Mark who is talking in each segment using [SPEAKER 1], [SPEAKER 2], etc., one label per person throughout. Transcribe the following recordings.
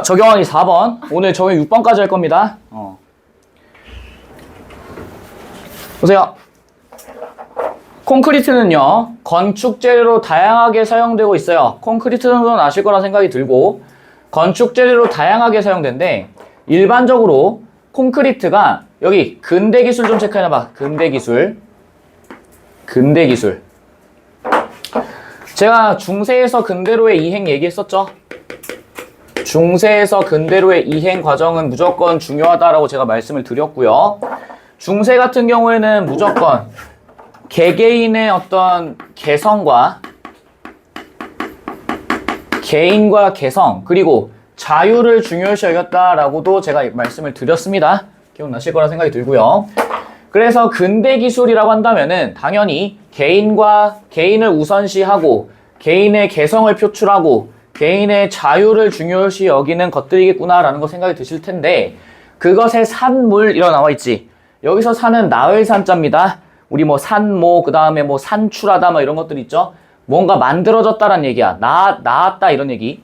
[SPEAKER 1] 적용하기 4번. 오늘 적용 6번까지 할 겁니다. 보세요. 콘크리트는요, 건축 재료로 다양하게 사용되고 있어요. 콘크리트 정도는 아실 거라 생각이 들고, 건축 재료로 다양하게 사용되는데, 일반적으로 콘크리트가, 여기 근대 기술 좀 체크해놔봐. 근대 기술. 근대 기술. 제가 중세에서 근대로의 이행 얘기했었죠? 중세에서 근대로의 이행 과정은 무조건 중요하다라고 제가 말씀을 드렸고요. 중세 같은 경우에는 무조건 개개인의 어떤 개성과 개인과 개성 그리고 자유를 중요시 여겼다라고도 제가 말씀을 드렸습니다. 기억나실 거라 생각이 들고요. 그래서 근대 기술이라고 한다면은 당연히 개인을 우선시하고 개인의 개성을 표출하고 개인의 자유를 중요시 여기는 것들이겠구나라는 거 생각이 드실 텐데 그것의 산물이라고 나와 있지. 여기서 산은 나을 산자입니다. 우리 뭐 산모, 그 다음에 뭐 산출하다 뭐 이런 것들 있죠. 뭔가 만들어졌다라는 얘기야. 나았다 이런 얘기.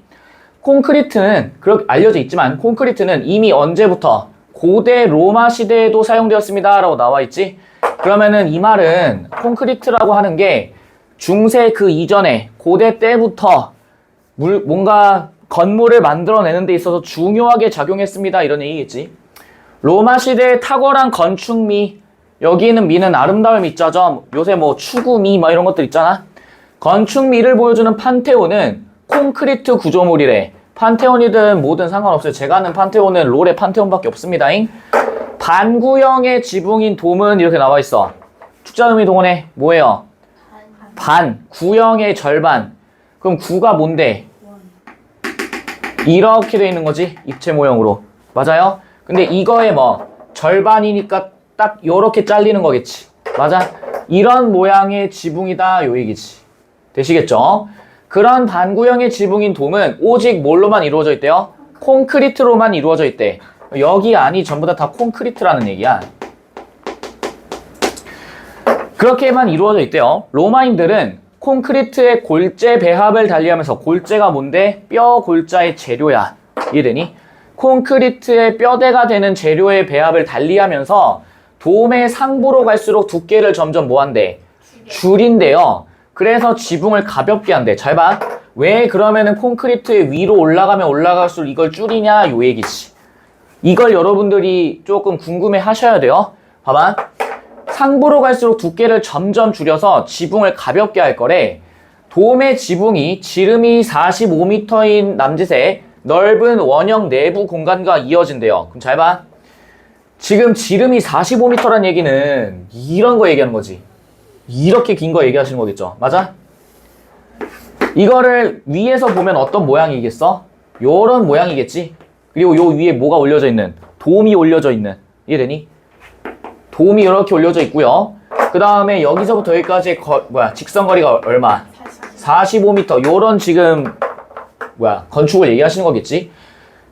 [SPEAKER 1] 콘크리트는 그렇게 알려져 있지만 콘크리트는 이미 언제부터 고대 로마 시대에도 사용되었습니다 라고 나와 있지. 그러면은 이 말은 콘크리트라고 하는 게 중세 그 이전에 고대 때부터 뭔가 건물을 만들어내는 데 있어서 중요하게 작용했습니다 이런 얘기겠지. 로마 시대의 탁월한 건축미, 여기는 미는 아름다울 미자죠. 요새 뭐 추구미 뭐 이런 것들 있잖아. 건축미를 보여주는 판테온은 콘크리트 구조물이래. 판테온이든 뭐든 상관없어요. 제가 아는 판테온은 롤의 판테온밖에 없습니다잉. 반구형의 지붕인 돔은 이렇게 나와 있어. 축자음이 동원해. 뭐예요? 반. 구형의 절반. 그럼 구가 뭔데? 이렇게 돼 있는 거지. 입체 모형으로. 맞아요? 근데 이거의 뭐 절반이니까 딱 요렇게 잘리는 거겠지. 맞아? 이런 모양의 지붕이다 요 얘기지. 되시겠죠? 그런 반구형의 지붕인 돔은 오직 뭘로만 이루어져 있대요? 콘크리트로만 이루어져 있대. 여기 안이 전부 다 콘크리트라는 얘기야. 그렇게만 이루어져 있대요. 로마인들은 콘크리트의 골재 배합을 달리하면서 골재가 뭔데? 뼈 골자의 재료야. 이해되니? 콘크리트의 뼈대가 되는 재료의 배합을 달리하면서 돔의 상부로 갈수록 두께를 점점 뭐한대? 줄인대요. 그래서 지붕을 가볍게 한대. 잘 봐. 왜 그러면은 콘크리트 위로 올라가면 올라갈수록 이걸 줄이냐? 요 얘기지. 이걸 여러분들이 조금 궁금해 하셔야 돼요. 봐봐. 상부로 갈수록 두께를 점점 줄여서 지붕을 가볍게 할 거래. 돔의 지붕이 지름이 45m인 남짓의 넓은 원형 내부 공간과 이어진대요. 그럼 잘 봐. 지금 지름이 45m란 얘기는 이런 거 얘기하는 거지. 이렇게 긴 거 얘기하시는 거겠죠. 맞아? 이거를 위에서 보면 어떤 모양이겠어? 요런 모양이겠지? 그리고 요 위에 뭐가 올려져 있는? 돔이 올려져 있는. 이해되니? 돔이 이렇게 올려져 있고요. 그 다음에 여기서부터 여기까지 직선거리가 얼마? 45m. 요런 지금 건축을 얘기하시는 거겠지?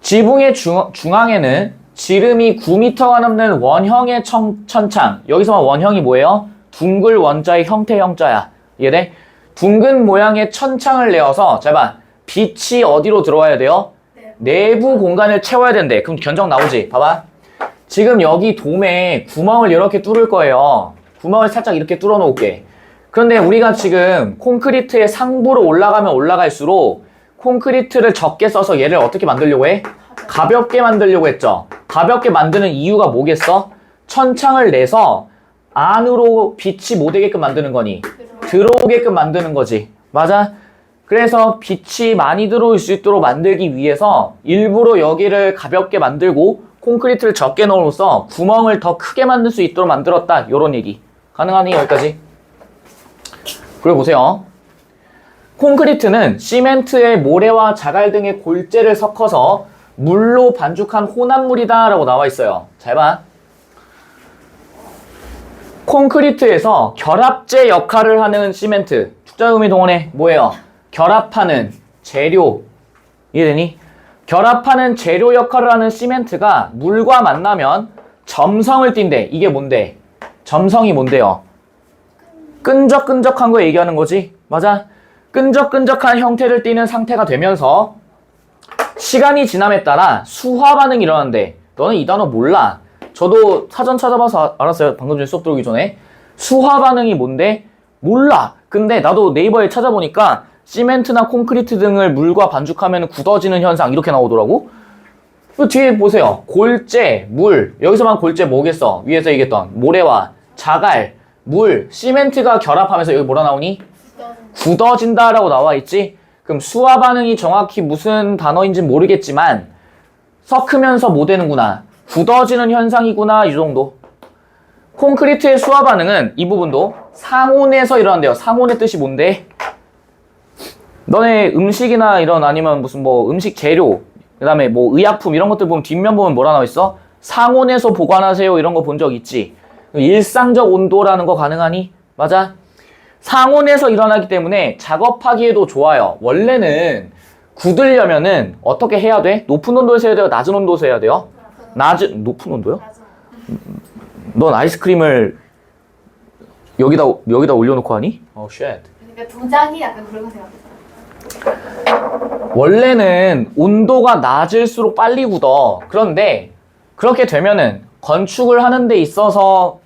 [SPEAKER 1] 지붕의 중앙에는 지름이 9m가 넘는 원형의 천창. 여기서만 원형이 뭐예요? 둥글 원자의 형태야. 이해돼? 둥근 모양의 천창을 내어서 잘 봐. 빛이 어디로 들어와야 돼요? 내부 공간을 채워야 된대. 그럼 견적 나오지? 봐봐. 지금 여기 돔에 구멍을 이렇게 뚫을 거예요. 구멍을 살짝 이렇게 뚫어 놓을게. 그런데 우리가 지금 콘크리트의 상부로 올라가면 올라갈수록 콘크리트를 적게 써서 얘를 어떻게 만들려고 해? 가볍게 만들려고 했죠. 가볍게 만드는 이유가 뭐겠어? 천창을 내서 안으로 빛이 못 오게끔 만드는 거니? 들어오게끔 만드는 거지. 맞아? 그래서 빛이 많이 들어올 수 있도록 만들기 위해서 일부러 여기를 가볍게 만들고 콘크리트를 적게 넣어서 구멍을 더 크게 만들 수 있도록 만들었다. 요런 얘기. 가능하니? 여기까지? 그리고 보세요. 콘크리트는 시멘트의 모래와 자갈 등의 골재를 섞어서 물로 반죽한 혼합물이다 라고 나와 있어요. 잘 봐. 콘크리트에서 결합제 역할을 하는 시멘트. 축자음이 동원해. 뭐예요? 결합하는 재료. 이해되니? 결합하는 재료 역할을 하는 시멘트가 물과 만나면 점성을 띈대. 이게 뭔데? 점성이 뭔데요? 끈적끈적한 거 얘기하는 거지. 맞아? 끈적끈적한 형태를 띠는 상태가 되면서 시간이 지남에 따라 수화 반응이 일어나는데 너는 이 단어 몰라. 저도 사전 찾아봐서 알았어요. 방금 전에 수업 들어오기 전에. 수화 반응이 뭔데? 몰라. 근데 나도 네이버에 찾아보니까 시멘트나 콘크리트 등을 물과 반죽하면 굳어지는 현상 이렇게 나오더라고. 그 뒤에 보세요. 골재, 물. 여기서만 골재 뭐겠어? 위에서 얘기했던 모래와 자갈, 물, 시멘트가 결합하면서 여기 뭐라 나오니? 굳어진다라고 나와 있지? 그럼 수화 반응이 정확히 무슨 단어인지 모르겠지만 섞으면서 뭐 되는구나. 굳어지는 현상이구나. 이 정도. 콘크리트의 수화 반응은 이 부분도 상온에서 일어난대요. 상온의 뜻이 뭔데? 너네 음식이나 이런 아니면 무슨 뭐 음식 재료 그 다음에 뭐 의약품 이런 것들 보면 뒷면 보면 뭐라 나와 있어? 상온에서 보관하세요 이런 거 본 적 있지? 일상적 온도라는 거 가능하니? 맞아? 상온에서 일어나기 때문에 작업하기에도 좋아요. 원래는 굳으려면은 어떻게 해야 돼? 높은 온도에서 해야 돼요? 낮은 온도에서 해야 돼요? 높은 온도요? 넌 아이스크림을 여기다 올려놓고 하니? 쉣.
[SPEAKER 2] 그러니까 도장이 약간 그런 거 생각했어요.
[SPEAKER 1] 원래는 온도가 낮을수록 빨리 굳어. 그런데 그렇게 되면은 건축을 하는 데 있어서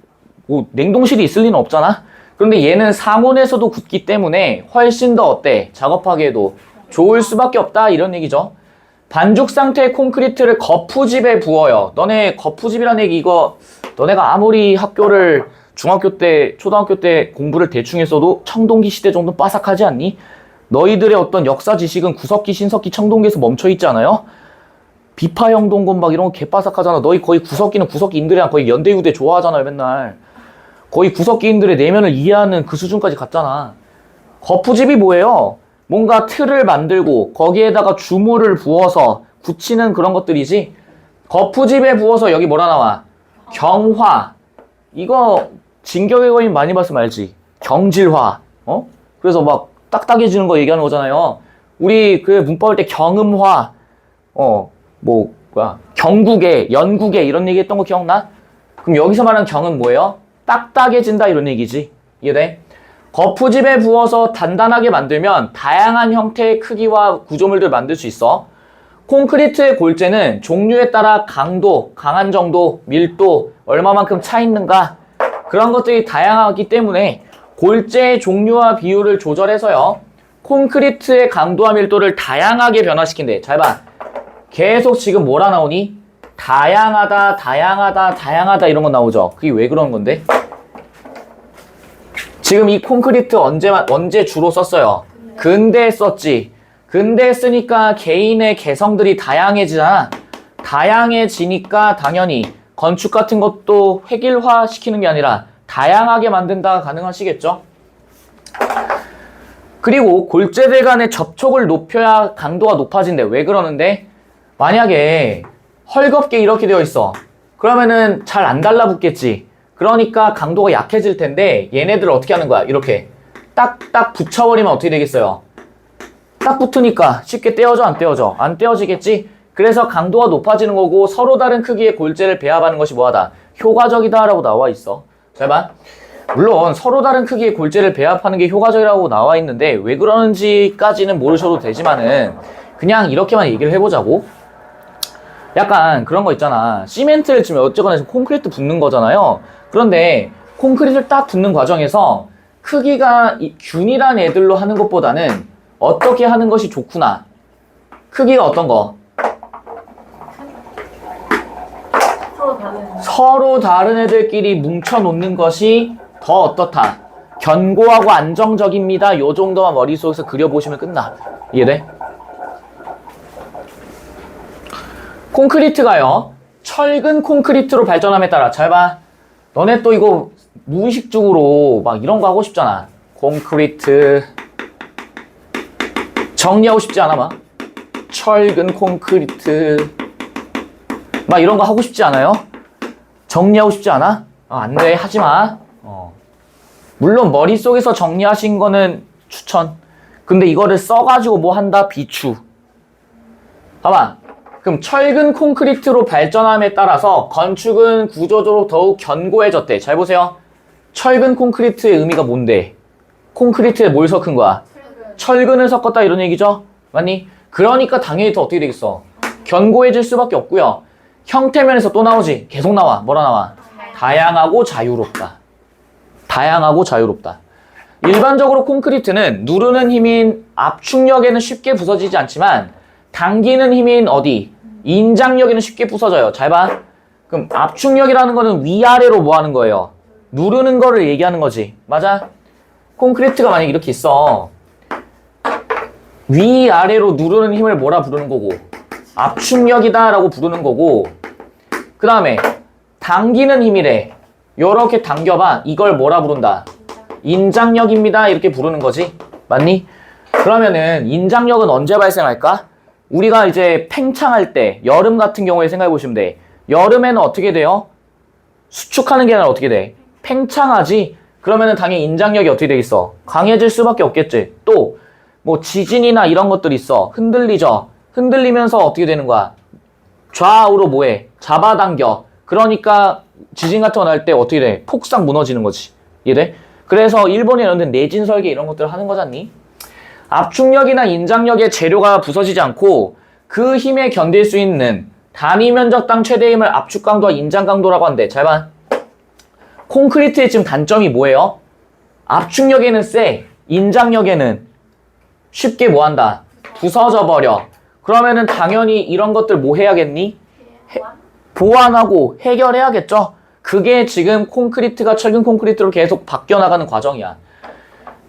[SPEAKER 1] 뭐 냉동실이 있을 리는 없잖아. 그런데 얘는 상온에서도 굳기 때문에 훨씬 더 어때? 작업하기에도 좋을 수밖에 없다 이런 얘기죠. 반죽 상태의 콘크리트를 거푸집에 부어요. 너네 거푸집이라는 얘기 이거 너네가 아무리 학교를 중학교 때 초등학교 때 공부를 대충 했어도 청동기 시대 정도 빠삭하지 않니? 너희들의 어떤 역사 지식은 구석기, 신석기, 청동기에서 멈춰 있지 않아요? 비파형 동건 막 이런 거 개빠삭하잖아. 너희 거의 구석기는 구석기인들이랑 거의 연대유대 좋아하잖아요 맨날. 거의 구석기인들의 내면을 이해하는 그 수준까지 갔잖아. 거푸집이 뭐예요? 뭔가 틀을 만들고 거기에다가 주물을 부어서 굳히는 그런 것들이지. 거푸집에 부어서 여기 뭐라 나와? 경화. 이거 진격의 거인 많이 봤으면 알지. 경질화. 그래서 막 딱딱해지는 거 얘기하는 거잖아요. 우리 그 문법 할 때 경음화, 경국에, 연국에 이런 얘기 했던 거 기억나? 그럼 여기서 말하는 경은 뭐예요? 딱딱해진다 이런 얘기지. 이해돼? 거푸집에 부어서 단단하게 만들면 다양한 형태의 크기와 구조물들 만들 수 있어. 콘크리트의 골재는 종류에 따라 강도, 강한 정도, 밀도, 얼마만큼 차 있는가 그런 것들이 다양하기 때문에 골재의 종류와 비율을 조절해서요. 콘크리트의 강도와 밀도를 다양하게 변화시킨대. 잘 봐. 계속 지금 뭐라 나오니? 다양하다, 다양하다, 다양하다 이런 거 나오죠. 그게 왜 그런 건데? 지금 이 콘크리트 언제 주로 썼어요? 근대에 썼지. 근대에 쓰니까 개인의 개성들이 다양해지잖아. 다양해지니까 당연히 건축 같은 것도 획일화 시키는 게 아니라 다양하게 만든다가 가능하시겠죠? 그리고 골재들 간의 접촉을 높여야 강도가 높아진대. 왜 그러는데? 만약에 헐겁게 이렇게 되어 있어. 그러면은 잘 안 달라붙겠지. 그러니까 강도가 약해질 텐데 얘네들을 어떻게 하는 거야? 이렇게 딱딱 붙여버리면 어떻게 되겠어요? 딱 붙으니까 쉽게 떼어져 안 떼어져? 안 떼어지겠지? 그래서 강도가 높아지는 거고 서로 다른 크기의 골재를 배합하는 것이 뭐하다? 효과적이다 라고 나와 있어. 잘 봐. 물론 서로 다른 크기의 골재를 배합하는 게 효과적이라고 나와 있는데 왜 그러는지까지는 모르셔도 되지만은 그냥 이렇게만 얘기를 해보자고. 약간 그런 거 있잖아. 시멘트를 치면 어쨌거나 지금 콘크리트 붓는 거잖아요. 그런데 콘크리트를 딱 붓는 과정에서 크기가 균일한 애들로 하는 것보다는 어떻게 하는 것이 좋구나. 크기가 어떤 거? 서로 다른 애들끼리 뭉쳐놓는 것이 더 어떻다? 견고하고 안정적입니다. 요 정도만 머릿속에서 그려보시면 끝나. 이해돼? 콘크리트가요. 철근 콘크리트로 발전함에 따라 잘 봐. 너네 또 이거 무의식적으로 막 이런 거 하고 싶잖아. 콘크리트 정리하고 싶지 않아 막. 철근 콘크리트 막 이런 거 하고 싶지 않아요? 정리하고 싶지 않아? 안 돼. 하지 마. 물론 머릿속에서 정리하신 거는 추천. 근데 이거를 써가지고 뭐 한다? 비추. 봐봐. 그럼 철근 콘크리트로 발전함에 따라서 건축은 구조적으로 더욱 견고해졌대. 잘 보세요. 철근 콘크리트의 의미가 뭔데? 콘크리트에 뭘 섞은 거야? 철근을 섞었다 이런 얘기죠? 맞니? 그러니까 당연히 더 어떻게 되겠어? 견고해질 수밖에 없고요. 형태면에서 또 나오지. 계속 나와. 뭐라 나와? 다양하고 자유롭다. 다양하고 자유롭다. 일반적으로 콘크리트는 누르는 힘인 압축력에는 쉽게 부서지지 않지만 당기는 힘인 어디? 인장력에는 쉽게 부서져요. 잘 봐. 그럼 압축력이라는 거는 위아래로 뭐 하는 거예요? 누르는 거를 얘기하는 거지. 맞아? 콘크리트가 만약에 이렇게 있어. 위아래로 누르는 힘을 뭐라 부르는 거고 압축력이다 라고 부르는 거고 그 다음에 당기는 힘이래. 요렇게 당겨봐. 이걸 뭐라 부른다? 인장력입니다. 이렇게 부르는 거지. 맞니? 그러면은 인장력은 언제 발생할까? 우리가 이제 팽창할 때 여름 같은 경우에 생각해 보시면 돼. 여름에는 어떻게 돼요? 수축하는 게 아니라 어떻게 돼? 팽창하지? 그러면은 당연히 인장력이 어떻게 되겠어? 강해질 수밖에 없겠지. 또 뭐 지진이나 이런 것들이 있어. 흔들리죠? 흔들리면서 어떻게 되는 거야? 좌우로 뭐해? 잡아당겨. 그러니까 지진 같은 거 날 때 어떻게 돼? 폭삭 무너지는 거지. 이해돼? 그래서 일본에 이런 데 내진 설계 이런 것들을 하는 거잖니? 압축력이나 인장력의 재료가 부서지지 않고 그 힘에 견딜 수 있는 단위 면적당 최대 힘을 압축 강도와 인장 강도라고 하는데 잘 봐. 콘크리트의 지금 단점이 뭐예요? 압축력에는 세, 인장력에는 쉽게 뭐 한다? 부서져 버려. 그러면은 당연히 이런 것들 뭐 해야겠니? 보완하고 해결해야겠죠? 그게 지금 콘크리트가 철근 콘크리트로 계속 바뀌어 나가는 과정이야.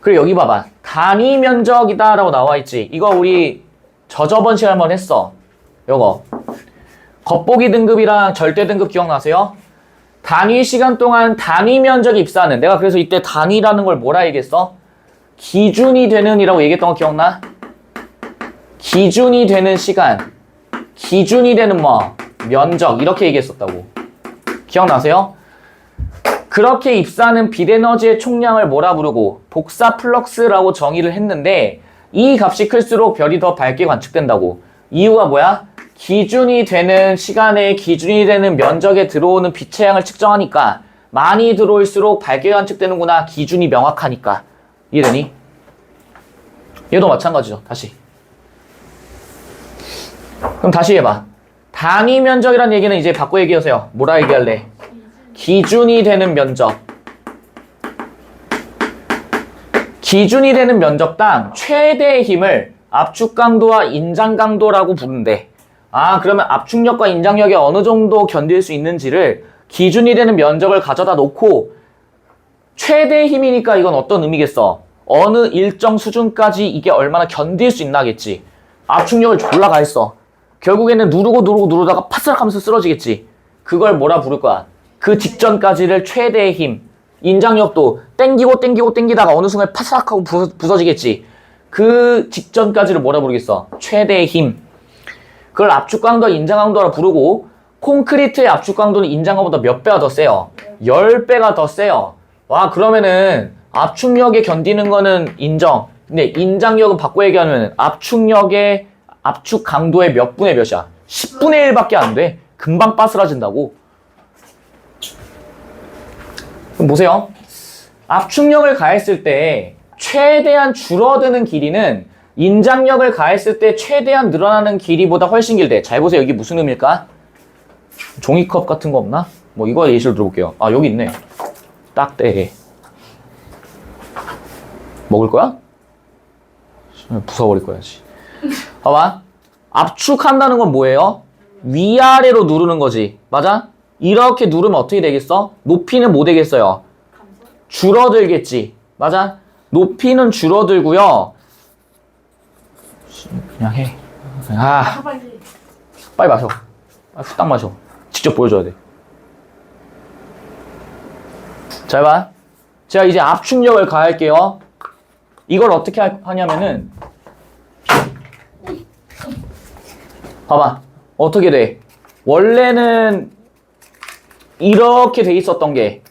[SPEAKER 1] 그리고 여기 봐봐. 단위 면적이다 라고 나와 있지. 이거 우리 저저번 시간에 한번 했어. 요거. 겉보기 등급이랑 절대 등급 기억나세요? 단위 시간 동안 단위 면적이 입사하는. 내가 그래서 이때 단위라는 걸 뭐라 얘기했어? 기준이 되는 이라고 얘기했던 거 기억나? 기준이 되는 시간. 기준이 되는 뭐? 면적. 이렇게 얘기했었다고. 기억나세요? 그렇게 입사하는 빛에너지의 총량을 뭐라 부르고 복사 플럭스라고 정의를 했는데 이 값이 클수록 별이 더 밝게 관측된다고. 이유가 뭐야? 기준이 되는 시간에 기준이 되는 면적에 들어오는 빛의 양을 측정하니까 많이 들어올수록 밝게 관측되는구나. 기준이 명확하니까. 이해되니? 얘도 마찬가지죠. 다시. 그럼 다시 해봐. 단위 면적이라는 얘기는 이제 바꿔 얘기하세요. 뭐라 얘기할래? 기준이 되는 면적. 기준이 되는 면적당 최대의 힘을 압축 강도와 인장 강도라고 부르는데 아 그러면 압축력과 인장력이 어느 정도 견딜 수 있는지를 기준이 되는 면적을 가져다 놓고 최대의 힘이니까 이건 어떤 의미겠어? 어느 일정 수준까지 이게 얼마나 견딜 수 있나겠지. 압축력을 졸라 가했어. 결국에는 누르다가 파스락하면서 쓰러지겠지. 그걸 뭐라 부를 거야? 그 직전까지를 최대의 힘. 인장력도 땡기다가 어느 순간 파스락하고 부서지겠지. 그 직전까지를 뭐라 부르겠어? 최대의 힘. 그걸 압축 강도와 인장 강도라 부르고 콘크리트의 압축 강도는 인장 강도보다 몇 배가 더 세요? 10배가 더 세요. 와 그러면은 압축력에 견디는 거는 인정. 근데 인장력은 바꿔 얘기하면 압축력의 압축 강도의 몇 분의 몇이야? 10분의 1밖에 안 돼. 금방 빠스라진다고. 그럼 보세요. 압축력을 가했을 때 최대한 줄어드는 길이는 인장력을 가했을 때 최대한 늘어나는 길이보다 훨씬 길대. 잘 보세요. 여기 무슨 의미일까? 종이컵 같은 거 없나? 뭐 이거 예시를 들어볼게요. 아 여기 있네. 딱대. 먹을 거야? 부숴버릴 거야지. 봐봐. 압축한다는 건 뭐예요? 위아래로 누르는 거지. 맞아? 이렇게 누르면 어떻게 되겠어? 높이는 뭐 되겠어요? 줄어들겠지. 맞아? 높이는 줄어들고요. 그냥 해. 아, 빨리 마셔. 후딱 마셔. 직접 보여줘야 돼. 잘 봐. 제가 이제 압축력을 가할게요. 이걸 어떻게 하냐면은 봐봐. 어떻게 돼? 원래는 이렇게 돼 있었던 게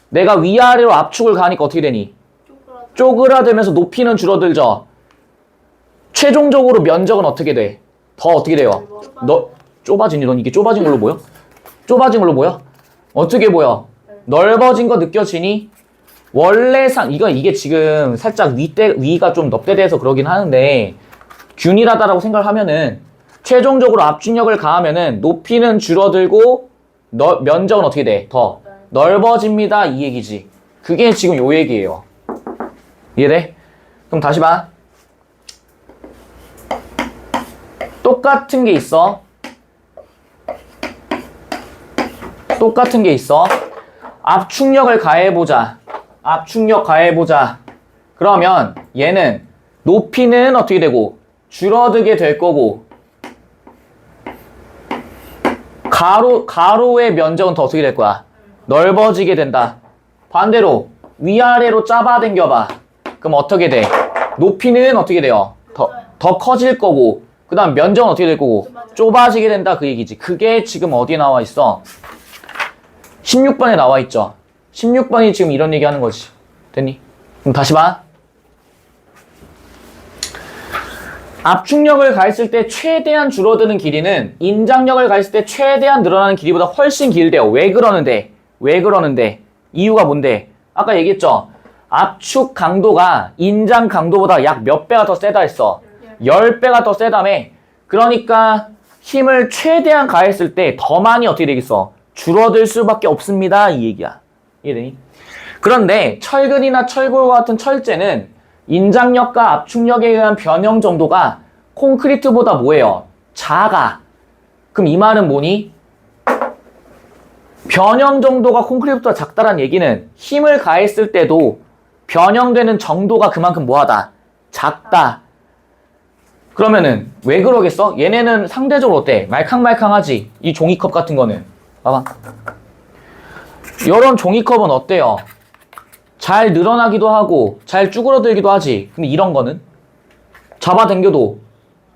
[SPEAKER 1] 내가 위아래로 압축을 가니까 어떻게 되니? 쪼그라들면서 높이는 줄어들죠. 최종적으로 면적은 어떻게 돼? 더 어떻게 돼요? 너 좁아지니? 넌 이게 좁아진 걸로 보여? 좁아진 걸로 보여? 어떻게 보여? 넓어진 거 느껴지니? 원래상 이게 지금 살짝 위가 좀 넙대대해서 그러긴 하는데 균일하다라고 생각을 하면은 최종적으로 압축력을 가하면은 높이는 줄어들고 면적은 어떻게 돼? 더 넓어집니다. 이 얘기지. 그게 지금 요 얘기예요. 이해돼? 그럼 다시 봐. 똑같은 게 있어. 똑같은 게 있어. 압축력을 가해보자. 압축력 가해보자. 그러면 얘는 높이는 어떻게 되고 줄어들게 될 거고 가로의 면적은 더 어떻게 될 거야? 넓어지게 된다. 반대로 위아래로 잡아당겨봐. 그럼 어떻게 돼? 높이는 어떻게 돼요? 더 커질 거고 그 다음 면적은 어떻게 될 거고 좁아지게 된다 그 얘기지. 그게 지금 어디에 나와 있어? 16번에 나와 있죠. 16번이 지금 이런 얘기 하는 거지. 됐니? 그럼 다시 봐. 압축력을 가했을 때 최대한 줄어드는 길이는 인장력을 가했을 때 최대한 늘어나는 길이보다 훨씬 길대요. 왜 그러는데? 왜 그러는데? 이유가 뭔데? 아까 얘기했죠. 압축 강도가 인장 강도보다 약 몇 배가 더 세다 했어. 10배가 더 세다며. 그러니까 힘을 최대한 가했을 때 더 많이 어떻게 되겠어? 줄어들 수밖에 없습니다. 이 얘기야. 이해되니? 그런데 철근이나 철골과 같은 철재는 인장력과 압축력에 의한 변형 정도가 콘크리트보다 뭐예요? 작아. 그럼 이 말은 뭐니? 변형 정도가 콘크리트보다 작다란 얘기는 힘을 가했을 때도 변형되는 정도가 그만큼 뭐하다? 작다. 그러면은 왜 그러겠어? 얘네는 상대적으로 어때? 말캉말캉하지? 이 종이컵 같은 거는. 봐봐. 이런 종이컵은 어때요? 잘 늘어나기도 하고 잘 쭈그러들기도 하지. 근데 이런 거는 잡아당겨도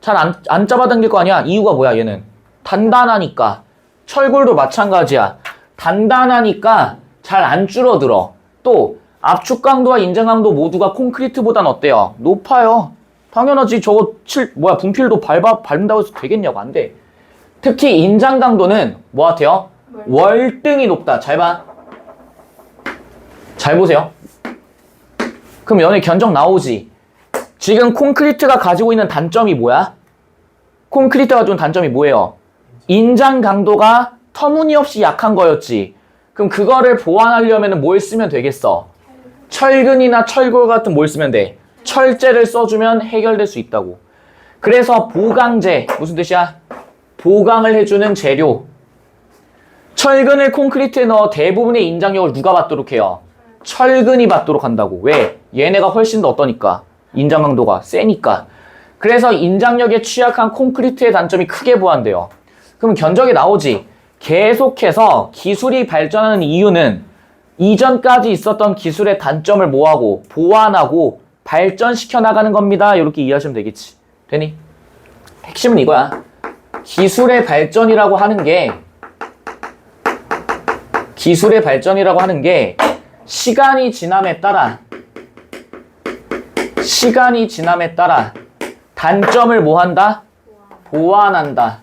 [SPEAKER 1] 잘 안 잡아당길 거 아니야. 이유가 뭐야 얘는? 단단하니까. 철골도 마찬가지야. 단단하니까 잘 안 줄어들어. 또 압축 강도와 인장 강도 모두가 콘크리트보단 어때요? 높아요. 당연하지. 저거 분필도 밟는다고 해서 되겠냐고. 안 돼. 특히 인장 강도는 뭐 같아요? 월등히 높다. 잘 봐. 잘 보세요. 그럼 연애 견적 나오지. 지금 콘크리트가 가지고 있는 단점이 뭐야? 콘크리트가 가지고 있는 단점이 뭐예요? 인장 강도가 터무니없이 약한 거였지. 그럼 그거를 보완하려면 뭘 쓰면 되겠어? 철근이나 철골 같은 뭘 쓰면 돼? 철재를 써주면 해결될 수 있다고. 그래서 보강재, 무슨 뜻이야? 보강을 해주는 재료. 철근을 콘크리트에 넣어 대부분의 인장력을 누가 받도록 해요? 철근이 받도록 한다고. 왜? 얘네가 훨씬 더 어떠니까? 인장 강도가 세니까. 그래서 인장력에 취약한 콘크리트의 단점이 크게 보완돼요. 그럼 견적에 나오지. 계속해서 기술이 발전하는 이유는 이전까지 있었던 기술의 단점을 뭐하고 보완하고 발전시켜 나가는 겁니다. 이렇게 이해하시면 되겠지. 되니? 핵심은 이거야. 기술의 발전이라고 하는 게 시간이 지남에 따라 단점을 뭐 한다? 보완한다.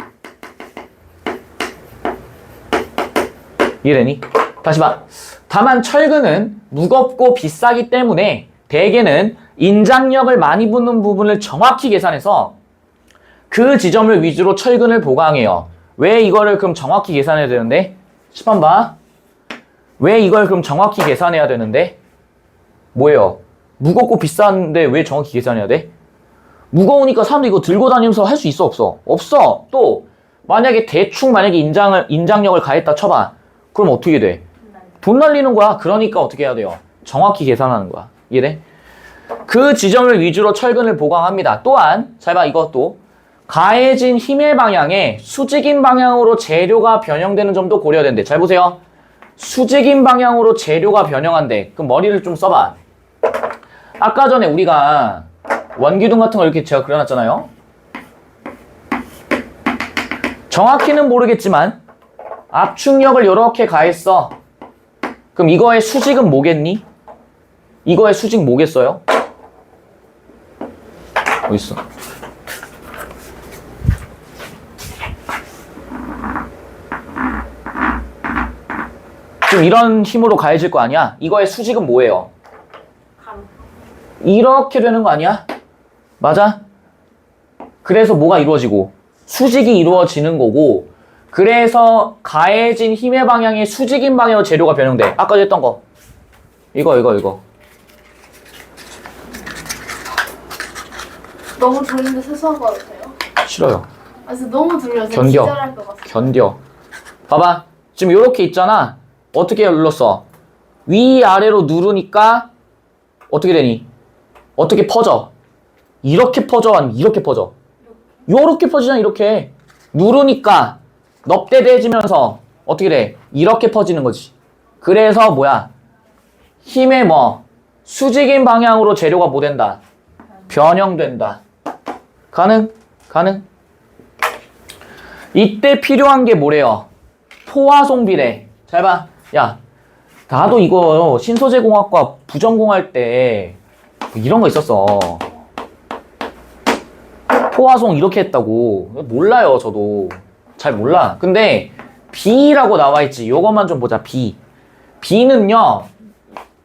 [SPEAKER 1] 이해되니? 다시 봐. 다만 철근은 무겁고 비싸기 때문에 대개는 인장력을 많이 붙는 부분을 정확히 계산해서 그 지점을 위주로 철근을 보강해요. 왜 이거를 그럼 정확히 계산해야 되는데? 10번 봐. 왜 이걸 그럼 정확히 계산해야 되는데? 뭐예요? 무겁고 비싼데 왜 정확히 계산해야 돼? 무거우니까 사람들 이거 들고 다니면서 할 수 있어 없어? 없어. 또 만약에 대충 인장력을 가했다 쳐봐. 그럼 어떻게 돼? 돈 날리는 거야. 그러니까 어떻게 해야 돼요? 정확히 계산하는 거야. 이해돼? 그 지점을 위주로 철근을 보강합니다. 또한 잘 봐. 이것도 가해진 힘의 방향에 수직인 방향으로 재료가 변형되는 점도 고려된대. 잘 보세요. 수직인 방향으로 재료가 변형한대. 그럼 머리를 좀 써봐. 아까 전에 우리가 원기둥 같은 거 이렇게 제가 그려놨잖아요. 정확히는 모르겠지만 압축력을 이렇게 가했어. 그럼 이거의 수직은 뭐겠니? 이거의 수직 뭐겠어요? 어딨어? 지금 이런 힘으로 가해질 거 아니야? 이거의 수직은 뭐예요? 이렇게 되는 거 아니야? 맞아? 그래서 뭐가 이루어지고 수직이 이루어지는 거고 그래서 가해진 힘의 방향이 수직인 방향으로 재료가 변형돼. 아까 했던 거. 이거.
[SPEAKER 2] 너무 들리는데 세수한 거 같아요.
[SPEAKER 1] 싫어요.
[SPEAKER 2] 그래서 너무 들려서
[SPEAKER 1] 견뎌.
[SPEAKER 2] 기절할 것 같아요.
[SPEAKER 1] 견뎌. 봐봐. 지금 이렇게 있잖아. 어떻게 눌렀어? 위아래로 누르니까 어떻게 되니? 어떻게 퍼져? 이렇게 퍼져? 아니면 이렇게 퍼져? 요렇게 퍼지잖아. 이렇게. 누르니까 넙대대해지면서 어떻게 돼? 이렇게 퍼지는 거지. 그래서 뭐야? 힘의 뭐? 수직인 방향으로 재료가 뭐 된다? 변형된다. 가능? 이때 필요한 게 뭐래요? 포화송비례. 잘 봐. 야, 나도 이거 신소재공학과 부전공할 때 이런 거 있었어. 포화송 이렇게 했다고. 몰라요, 저도. 잘 몰라. 근데 B라고 나와 있지. 요것만 좀 보자. B. B는요.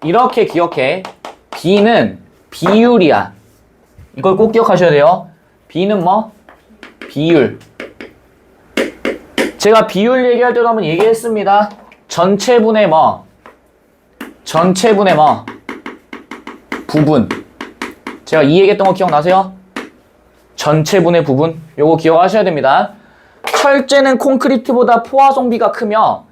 [SPEAKER 1] 이렇게 기억해. B는 비율이야. 이걸 꼭 기억하셔야 돼요. B는 뭐? 비율. 제가 비율 얘기할 때도 한번 얘기했습니다. 전체분의 뭐? 전체분의 뭐? 부분. 제가 이 얘기했던 거 기억나세요? 전체분의 부분. 요거 기억하셔야 됩니다. 철제는 콘크리트보다 포화송비가 크며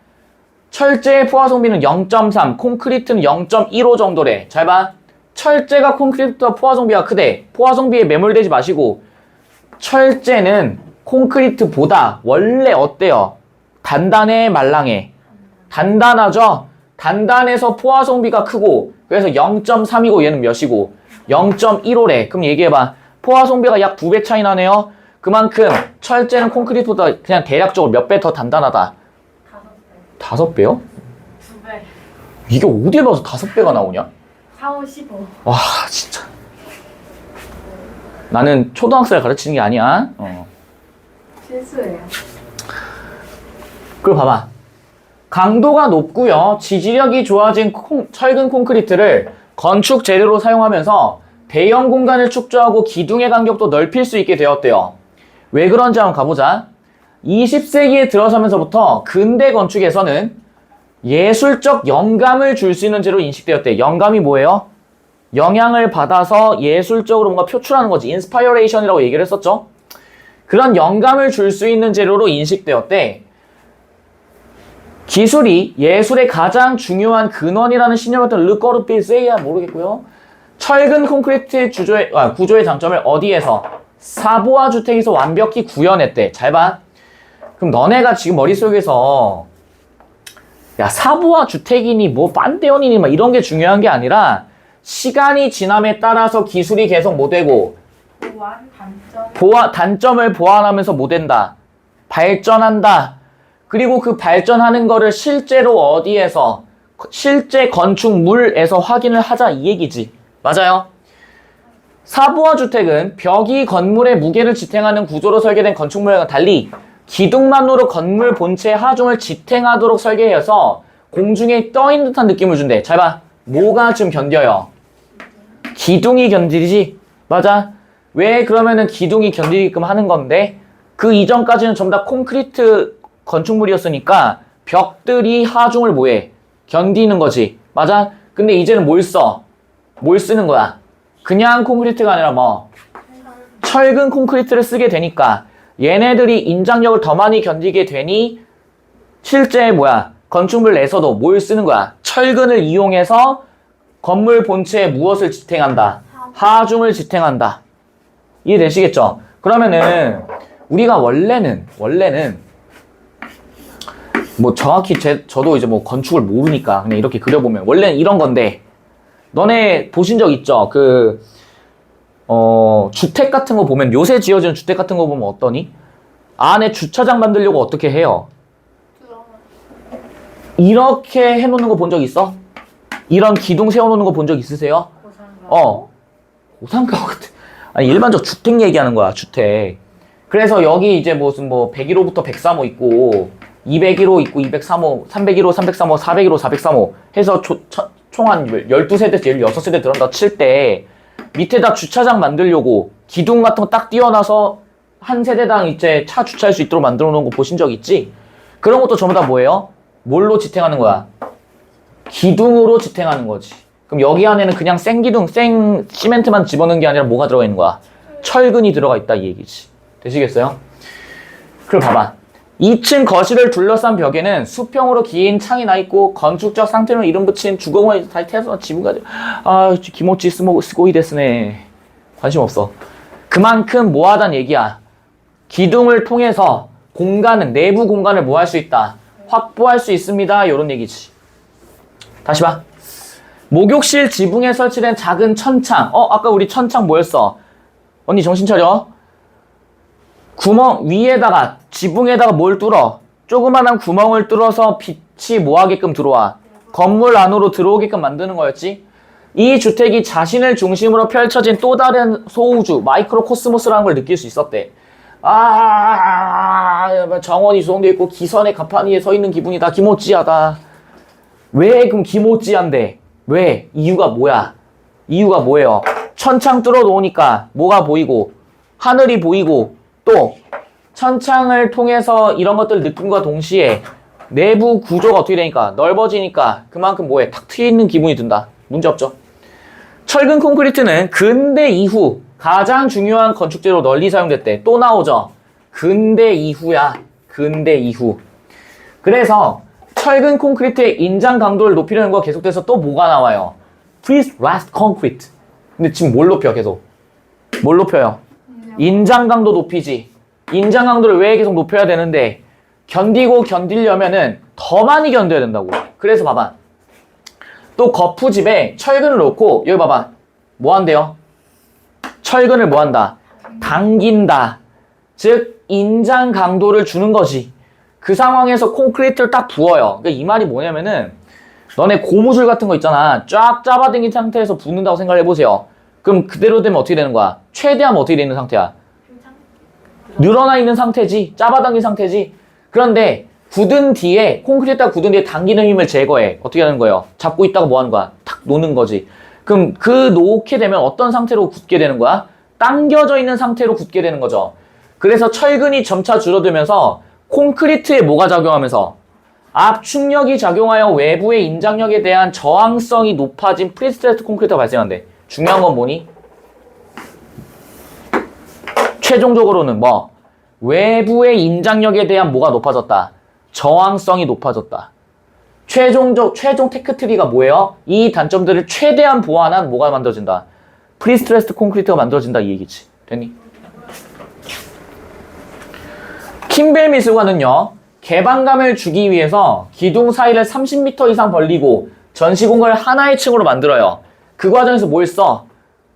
[SPEAKER 1] 철제의 포화송비는 0.3, 콘크리트는 0.15 정도래. 잘 봐. 철제가 콘크리트보다 포화송비가 크대. 포화송비에 매몰되지 마시고 철제는 콘크리트보다 원래 어때요? 단단해, 말랑해? 단단하죠? 단단해서 포화송비가 크고 그래서 0.3이고 얘는 몇이고 0.15래. 그럼 얘기해봐. 포화송비가 약 2배 차이 나네요. 그만큼 철제는 콘크리트보다 그냥 대략적으로 몇 배 더 단단하다. 5배. 5배요?
[SPEAKER 2] 2배.
[SPEAKER 1] 이게 어디에 봐서 5배가 나오냐?
[SPEAKER 2] 4, 5, 15.
[SPEAKER 1] 와 진짜. 나는 초등학생을 가르치는 게 아니야.
[SPEAKER 2] 실수예요.
[SPEAKER 1] 그리고 봐봐. 강도가 높고요. 지지력이 좋아진 철근 콘크리트를 건축 재료로 사용하면서 대형 공간을 축조하고 기둥의 간격도 넓힐 수 있게 되었대요. 왜 그런지 한번 가보자. 20세기에 들어서면서부터 근대 건축에서는 예술적 영감을 줄 수 있는 재료로 인식되었대. 영감이 뭐예요? 영향을 받아서 예술적으로 뭔가 표출하는 거지. 인스파이어레이션이라고 얘기를 했었죠. 그런 영감을 줄 수 있는 재료로 인식되었대. 기술이 예술의 가장 중요한 근원이라는 신념이었던 르꼬르비세야 모르겠고요. 철근 콘크리트 구조의 장점을 어디에서? 사보아 주택에서 완벽히 구현했대. 잘 봐. 그럼 너네가 지금 머릿속에서 야 사보아 주택이니 뭐 판테온이니 막 이런 게 중요한 게 아니라 시간이 지남에 따라서 기술이 계속 뭐 되고 단점을 보완하면서 뭐 된다? 발전한다. 그리고 그 발전하는 거를 실제로 어디에서? 실제 건축물에서 확인을 하자 이 얘기지. 맞아요. 사보아 주택은 벽이 건물의 무게를 지탱하는 구조로 설계된 건축물과 달리 기둥만으로 건물 본체의 하중을 지탱하도록 설계해서 공중에 떠 있는 듯한 느낌을 준대. 잘 봐. 뭐가 좀 견뎌요? 기둥이 견디지? 맞아. 왜 그러면은 기둥이 견디게끔 하는 건데 그 이전까지는 전부 다 콘크리트 건축물이었으니까 벽들이 하중을 뭐해? 견디는 거지. 맞아? 근데 이제는 뭘 써? 뭘 쓰는 거야? 그냥 콘크리트가 아니라 뭐? 철근 콘크리트를 쓰게 되니까 얘네들이 인장력을 더 많이 견디게 되니 실제 뭐야? 건축물 내에서도 뭘 쓰는 거야? 철근을 이용해서 건물 본체에 무엇을 지탱한다? 하중을 지탱한다. 이해되시겠죠? 그러면은 우리가 원래는 뭐 정확히 저도 이제 뭐 건축을 모르니까 그냥 이렇게 그려보면 원래는 이런 건데 너네 보신 적 있죠? 주택 같은 거 보면 요새 지어지는 주택 같은 거 보면 어떠니? 안에 주차장 만들려고 어떻게 해요? 이렇게 해놓는 거 본 적 있어? 이런 기둥 세워놓는 거 본 적 있으세요? 고상가 같은. 아니 일반적 주택 얘기하는 거야. 주택. 그래서 여기 이제 무슨 뭐 101호부터 103호 있고 201호 있고 203호, 301호, 303호, 401호, 403호 해서 총 한 12세대에서 16세대 들어간다 칠 때 밑에다 주차장 만들려고 기둥 같은 거 딱 띄워놔서 한 세대당 이제 차 주차할 수 있도록 만들어 놓은 거 보신 적 있지? 그런 것도 전부 다 뭐예요? 뭘로 지탱하는 거야? 기둥으로 지탱하는 거지. 그럼 여기 안에는 그냥 생기둥, 시멘트만 집어넣은 게 아니라 뭐가 들어가 있는 거야? 철근이 들어가 있다 이 얘기지. 되시겠어요? 그럼 봐봐. 2층 거실을 둘러싼 벽에는 수평으로 긴 창이 나 있고 건축적 상태로 이름 붙인 주공을 다시 태워서 지붕까지. 아, 기모치 스고이 데스네. 관심 없어. 그만큼 뭐하단 얘기야. 기둥을 통해서 공간은, 내부 공간을 뭐 할 수 있다? 확보할 수 있습니다. 이런 얘기지. 다시 봐. 목욕실 지붕에 설치된 작은 천창. 아까 우리 천창 뭐였어? 언니 정신 차려. 구멍 위에다가, 지붕에다가 뭘 뚫어? 조그만한 구멍을 뚫어서 빛이 뭐 하게끔 들어와? 건물 안으로 들어오게끔 만드는 거였지? 이 주택이 자신을 중심으로 펼쳐진 또 다른 소우주, 마이크로 코스모스라는 걸 느낄 수 있었대. 정원이 조성되어 있고 기선의 가판 위에 서 있는 기분이다. 기모찌하다. 왜 그럼 기모찌한데? 왜? 이유가 뭐야? 이유가 뭐예요? 천창 뚫어 놓으니까 뭐가 보이고 하늘이 보이고 또 천창을 통해서 이런 것들을 느낌과 동시에 내부 구조가 어떻게 되니까 넓어지니까 그만큼 뭐해? 탁 트여 있는 기분이 든다. 문제 없죠? 철근 콘크리트는 근대 이후 가장 중요한 건축재로 널리 사용됐대. 또 나오죠? 근대 이후야. 근대 이후. 그래서 철근 콘크리트의 인장 강도를 높이려는 거 계속돼서 또 뭐가 나와요? Pre-stressed concrete. 근데 지금 뭘 높여 계속? 뭘 높여요? 인장 강도 높이지. 인장 강도를 왜 계속 높여야 되는데 견디려면은 더 많이 견뎌야 된다고. 그래서 봐봐. 또 거푸집에 철근을 놓고 여기 봐봐. 뭐 한대요? 철근을 뭐 한다? 당긴다. 즉 인장 강도를 주는 거지. 그 상황에서 콘크리트를 딱 부어요. 그러니까 이 말이 뭐냐면은 너네 고무줄 같은 거 있잖아. 쫙 잡아당긴 상태에서 붓는다고 생각을 해보세요. 그럼 그대로 되면 어떻게 되는 거야? 최대한 어떻게 되는 상태야? 늘어나 있는 상태지. 잡아당긴 상태지. 그런데 굳은 뒤에 콘크리트가 굳은 뒤에 당기는 힘을 제거해. 어떻게 하는 거예요? 잡고 있다가 뭐 하는 거야? 탁 놓는 거지. 그럼 그 놓게 되면 어떤 상태로 굳게 되는 거야? 당겨져 있는 상태로 굳게 되는 거죠. 그래서 철근이 점차 줄어들면서 콘크리트에 뭐가 작용하면서 압축력이 작용하여 외부의 인장력에 대한 저항성이 높아진 프리스트레스드 콘크리트가 발생한대. 중요한 건 뭐니? 최종적으로는 뭐? 외부의 인장력에 대한 뭐가 높아졌다? 저항성이 높아졌다. 최종 테크트리가 뭐예요? 이 단점들을 최대한 보완한 뭐가 만들어진다? 프리스트레스드 콘크리트가 만들어진다 이 얘기지. 됐니? 킴벨 미술관은요. 개방감을 주기 위해서 기둥 사이를 30m 이상 벌리고 전시 공간을 하나의 층으로 만들어요. 그 과정에서 뭘 써?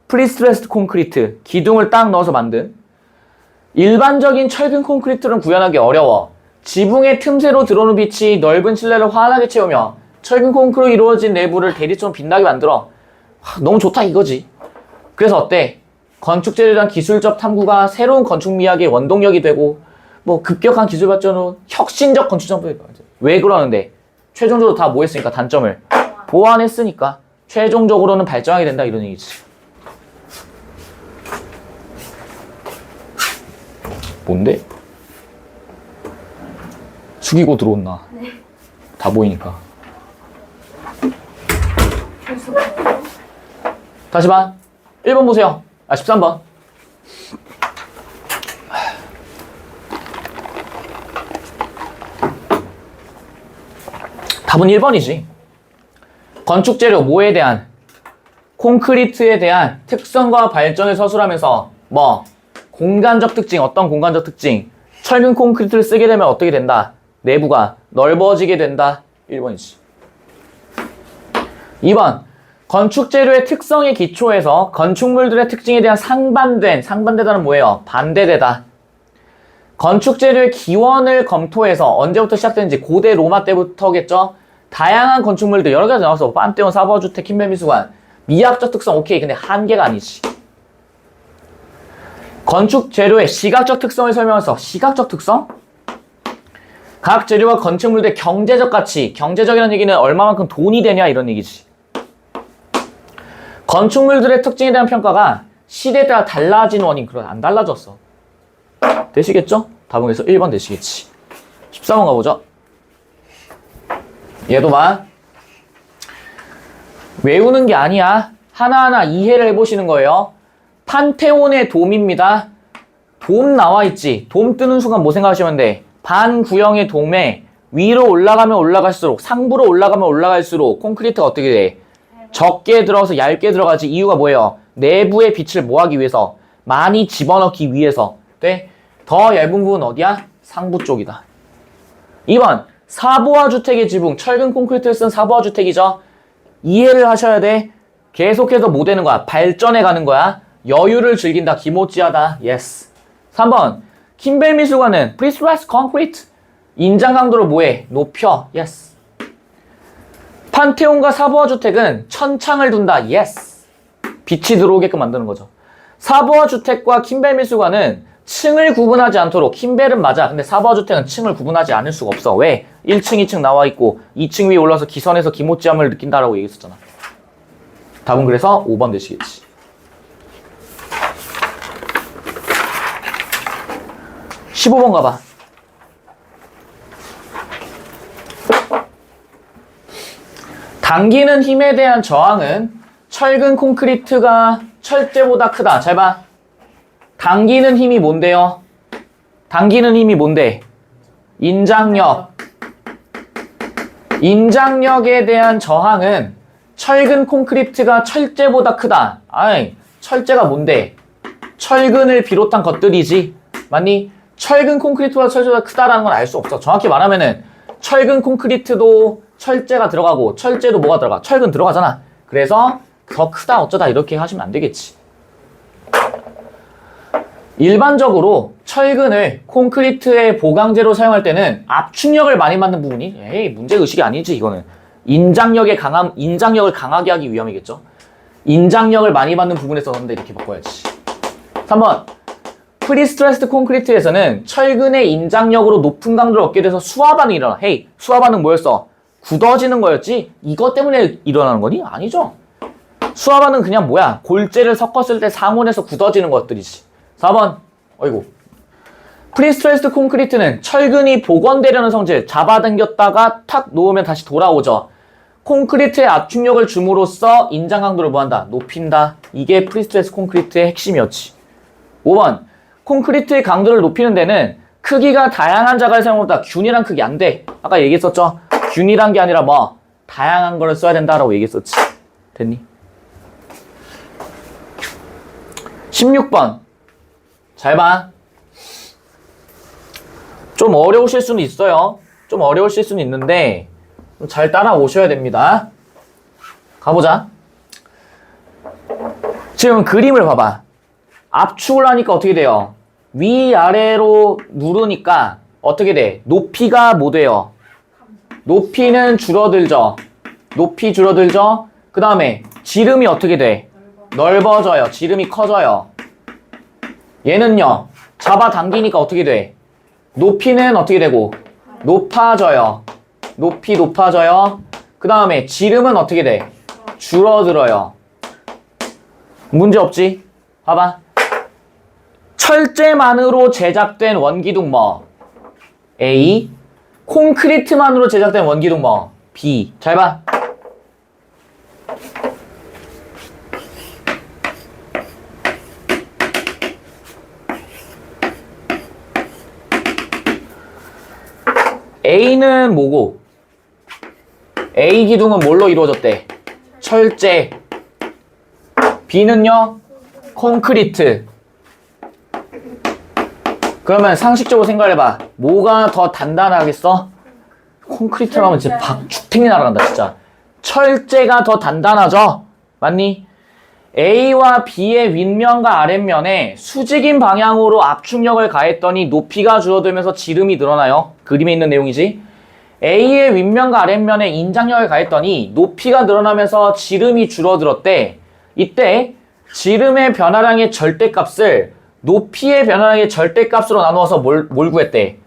[SPEAKER 1] 프리스트레스드 콘크리트, 기둥을 딱 넣어서 만든. 일반적인 철근 콘크리트는 구현하기 어려워. 지붕의 틈새로 들어오는 빛이 넓은 실내를 환하게 채우며 철근 콘크리트로 이루어진 내부를 대리처럼 빛나게 만들어. 너무 좋다 이거지. 그래서 어때? 건축 재료에 대한 기술적 탐구가 새로운 건축 미학의 원동력이 되고 뭐 급격한 기술 발전으로 혁신적 건축 점프. 왜 그러는데? 최종적으로 다 뭐 했으니까 단점을 보완했으니까 최종적으로는 발전하게 된다 이런 얘기지. 뭔데? 숙이고 들어온나?
[SPEAKER 2] 네.
[SPEAKER 1] 다 보이니까. 다시 봐. 1번 보세요. 13번. 답은 1번이지. 건축재료 뭐에 대한? 콘크리트에 대한 특성과 발전을 서술하면서 뭐? 공간적 특징, 어떤 공간적 특징? 철근 콘크리트를 쓰게 되면 어떻게 된다? 내부가 넓어지게 된다. 1번이지. 2번. 건축재료의 특성에 기초해서 건축물들의 특징에 대한 상반되다는 뭐예요? 반대되다. 건축재료의 기원을 검토해서 언제부터 시작됐는지 고대 로마 때부터겠죠? 다양한 건축물들 여러 가지 나왔어. 판테온, 사보주택, 킴벨 미술관. 미학적 특성 오케이. 근데 한계가 아니지. 건축 재료의 시각적 특성을 설명해서 시각적 특성? 각 재료와 건축물들의 경제적 가치. 경제적이라는 얘기는 얼마만큼 돈이 되냐 이런 얘기지. 건축물들의 특징에 대한 평가가 시대에 따라 달라진 원인. 그건 안 달라졌어. 되시겠죠? 답은 그래서 1번 되시겠지. 14번 가보죠. 얘도 봐. 외우는 게 아니야. 하나하나 이해를 해보시는 거예요. 판테온의 돔입니다. 돔 나와 있지. 돔 뜨는 순간 뭐 생각하시면 돼? 반구형의 돔에 위로 올라가면 올라갈수록, 상부로 올라가면 올라갈수록 콘크리트가 어떻게 돼? 적게 들어가서 얇게 들어가지. 이유가 뭐예요? 내부의 빛을 뭐 하기 위해서? 많이 집어넣기 위해서. 네? 더 얇은 부분은 어디야? 상부 쪽이다. 2번. 사보화 주택의 지붕. 철근 콘크리트를 쓴 사보화 주택이죠. 이해를 하셔야 돼. 계속해서 뭐 되는 거야? 발전해 가는 거야. 여유를 즐긴다. 기모찌하다. 예스. 3번. 킴벨 미술관은 프리스트라이스 콘크리트. 인장 강도를 뭐해? 높여. 예스. 판테온과 사보화 주택은 천창을 둔다. 예스. 빛이 들어오게끔 만드는 거죠. 사보화 주택과 킴벨 미술관은 층을 구분하지 않도록. 킴벨은 맞아. 근데 사보화 주택은 층을 구분하지 않을 수가 없어. 왜? 1층, 2층 나와 있고 2층 위에 올라서 기선에서 기모찌함을 느낀다라고 얘기했었잖아. 답은 그래서 5번 되시겠지. 15번 가봐. 당기는 힘에 대한 저항은 철근 콘크리트가 철제보다 크다. 잘 봐. 당기는 힘이 뭔데요? 당기는 힘이 뭔데? 인장력. 인장력에 대한 저항은 철근 콘크리트가 철제보다 크다. 아이, 철제가 뭔데? 철근을 비롯한 것들이지. 맞니? 철근 콘크리트보다 철제보다 크다라는 건 알 수 없어. 정확히 말하면은 철근 콘크리트도 철제가 들어가고 철제도 뭐가 들어가? 철근 들어가잖아. 그래서 더 크다 어쩌다 이렇게 하시면 안 되겠지. 일반적으로 철근을 콘크리트의 보강제로 사용할 때는 압축력을 많이 받는 부분이 에이 문제의식이 아니지. 이거는 인장력을 강하게 하기 위함이겠죠. 인장력을 많이 받는 부분에서 그런데 이렇게 바꿔야지. 3번. 프리스트레스드 콘크리트에서는 철근의 인장력으로 높은 강도를 얻게 돼서 수화 반응이 일어나. 헤이, 수화 반응 뭐였어? 굳어지는 거였지? 이것 때문에 일어나는 거니? 아니죠. 수화 반응 그냥 뭐야? 골재를 섞었을 때 상온에서 굳어지는 것들이지. 4번. 어이구. 프리스트레스드 콘크리트는 철근이 복원되려는 성질, 잡아당겼다가 탁 놓으면 다시 돌아오죠. 콘크리트에 압축력을 줌으로써 인장 강도를 뭐한다? 높인다. 이게 프리스트레스드 콘크리트의 핵심이었지. 5번. 콘크리트의 강도를 높이는 데는 크기가 다양한 자갈을 사용하다 균일한 크기 안 돼. 아까 얘기했었죠? 균일한 게 아니라 뭐 다양한 거를 써야 된다라고 얘기했었지. 됐니? 16번. 잘 봐. 좀 어려우실 수는 있어요. 좀 어려우실 수는 있는데 잘 따라오셔야 됩니다. 가보자. 지금 그림을 봐봐. 압축을 하니까 어떻게 돼요? 위아래로 누르니까 어떻게 돼? 높이가 뭐 돼요? 높이는 줄어들죠. 높이 줄어들죠. 그 다음에 지름이 어떻게 돼? 넓어져요. 지름이 커져요. 얘는요. 잡아당기니까 어떻게 돼? 높이는 어떻게 되고? 높아져요. 높이 높아져요. 그 다음에 지름은 어떻게 돼? 줄어들어요. 문제 없지? 봐봐. 철제만으로 제작된 원기둥 뭐? A. 콘크리트만으로 제작된 원기둥 뭐? B. 잘 봐. A는 뭐고? A 기둥은 뭘로 이루어졌대? 철제. B는요? 콘크리트. 그러면 상식적으로 생각해봐. 뭐가 더 단단하겠어? 콘크리트라고 하면 진짜 박죽탱이 날아간다 진짜. 철제가 더 단단하죠? 맞니? A와 B의 윗면과 아랫면에 수직인 방향으로 압축력을 가했더니 높이가 줄어들면서 지름이 늘어나요. 그림에 있는 내용이지. A의 윗면과 아랫면에 인장력을 가했더니 높이가 늘어나면서 지름이 줄어들었대. 이때 지름의 변화량의 절대값을 높이의 변화량의 절대값으로 나누어서 뭘 구했대?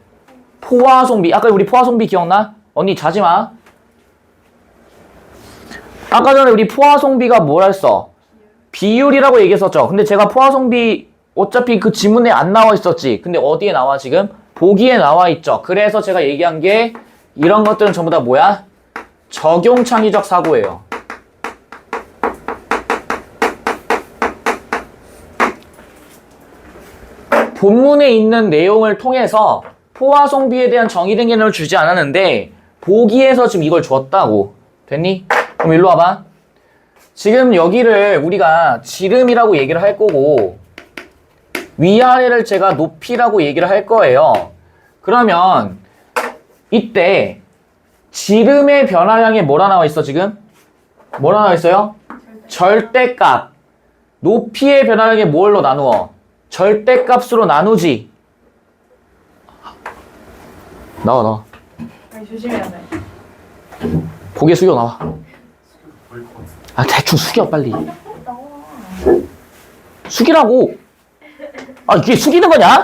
[SPEAKER 1] 포화송비. 아까 우리 포화송비 기억나? 언니 자지마. 아까 전에 우리 포화송비가 뭘 했어? 비율이라고 얘기했었죠. 근데 제가 포화송비 어차피 그 지문에 안 나와 있었지. 근데 어디에 나와 지금? 보기에 나와 있죠. 그래서 제가 얘기한 게 이런 것들은 전부 다 뭐야? 적용 창의적 사고예요. 본문에 있는 내용을 통해서 포화송비에 대한 정의된 개념을 주지 않았는데 보기에서 지금 이걸 줬다고. 됐니? 그럼 일로 와봐. 지금 여기를 우리가 지름이라고 얘기를 할 거고 위아래를 제가 높이라고 얘기를 할 거예요. 그러면 이때 지름의 변화량에 뭐라 나와 있어 지금? 뭐라 나와 있어요? 절대값. 높이의 변화량에 뭘로 나누어? 절대값으로 나누지. 나와.
[SPEAKER 2] 아니, 조심해야 돼.
[SPEAKER 1] 고개 숙여 나와. 아 대충 숙여 빨리. 숙이라고. 아 이게 숙이는 거냐?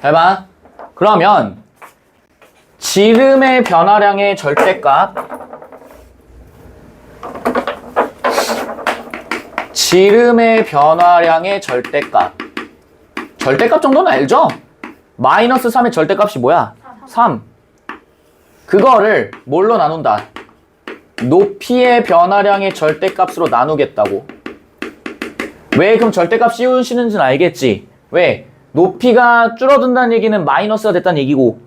[SPEAKER 1] 해봐. 그러면 지름의 변화량의 절대값, 지름의 변화량의 절대값. 절대값 정도는 알죠? 마이너스 3의 절대값이 뭐야? 3. 그거를 뭘로 나눈다? 높이의 변화량의 절대값으로 나누겠다고. 왜 그럼 절대값 씌우시는지는 알겠지? 왜? 높이가 줄어든다는 얘기는 마이너스가 됐다는 얘기고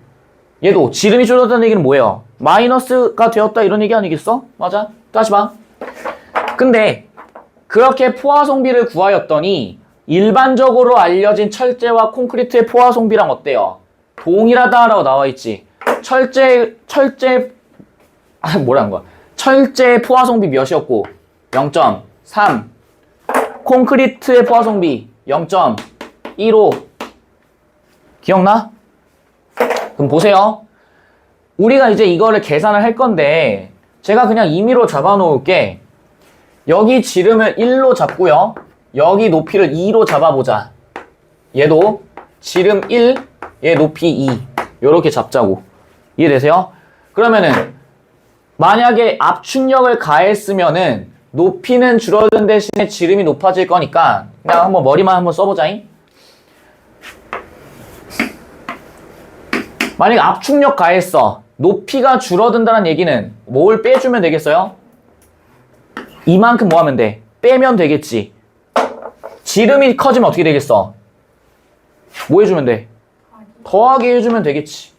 [SPEAKER 1] 얘도 지름이 줄어든다는 얘기는 뭐예요? 마이너스가 되었다 이런 얘기 아니겠어? 맞아? 다시 봐. 근데 그렇게 포화송비를 구하였더니 일반적으로 알려진 철제와 콘크리트의 포화송비랑 어때요? 동일하다라고 나와 있지. 철제 포화송비 몇이었고 0.3. 콘크리트의 포화송비 0.15. 기억나? 그럼 보세요. 우리가 이제 이거를 계산을 할 건데 제가 그냥 임의로 잡아 놓을게. 여기 지름을 1로 잡고요. 여기 높이를 2로 잡아보자. 얘도 지름 1, 얘 높이 2. 요렇게 잡자고. 이해되세요? 그러면은 만약에 압축력을 가했으면은 높이는 줄어든 대신에 지름이 높아질 거니까 그냥 한번 머리만 한번 써보자잉. 만약에 압축력 가했어. 높이가 줄어든다는 얘기는 뭘 빼주면 되겠어요? 이만큼 뭐 하면 돼? 빼면 되겠지. 지름이 커지면 어떻게 되겠어? 뭐 해주면 돼? 더하기 해주면 되겠지.